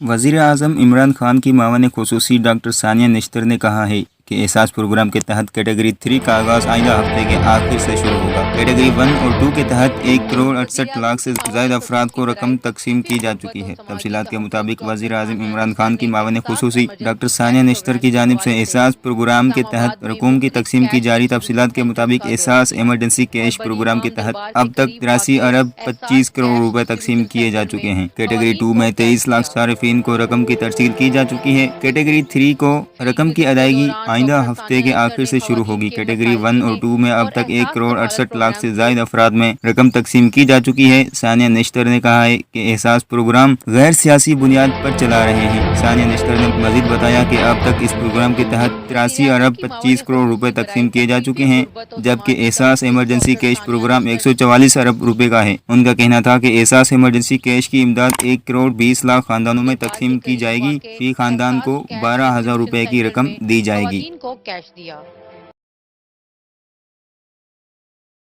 वज़ीर आज़म इमरान खान की मावन ख़ुसूसी डॉक्टर सानिया निश्तर ने कहा है कि एहसास प्रोग्राम के तहत कैटेगरी 3 का आगाज़ आइंदा हफ्ते के आखिर से शुरू होगा। कैटेगरी 1 और 2 के तहत 1,68,00,000 से ज़ायद अफराद को रकम तकसीम की जा चुकी है। तफसीलात के मुताबिक वज़ीर आज़म इमरान खान की मावन ख़ुसूसी डॉक्टर सानिया निश्तर की जानिब से एहसास प्रोग्राम के तहत रकूम की तकसीम की जारी। तफसीलात के मुताबिक एहसास एमरजेंसी कैश प्रोग्राम के तहत अब तक 83 अरब 25 करोड़ रुपए तकसीम किए जा चुके हैं। कैटेगरी 2 में 23 लाख सारिफिन को रकम की तरसील की जा चुकी है। कैटेगरी 3 को रकम की अदायगी आइंदा हफ्ते के आखिर से शुरू होगी। कैटेगरी 1 और 2 में अब तक 1,68,00,000 से ज़ायद अफराद में रकम तकसीम की जा चुकी है। सानिया निश्तर ने कहा है कि एहसास प्रोग्राम गैर सियासी बुनियाद पर चला रहे हैं। सानिया निश्तर ने मजीद बताया कि अब तक इस प्रोग्राम के तहत 83 अरब 25 करोड़ रुपए तकसीम किए जा चुके हैं, जबकि एहसास एमरजेंसी कैश प्रोग्राम 144 अरब रुपए का है। उनका कहना था कि एहसास एमरजेंसी कैश की इमदाद 1,20,00,000 खानदानों में तकसीम की जाएगी। फी खानदान को 12,000 रुपए की रकम दी जाएगी। को कैश दिया।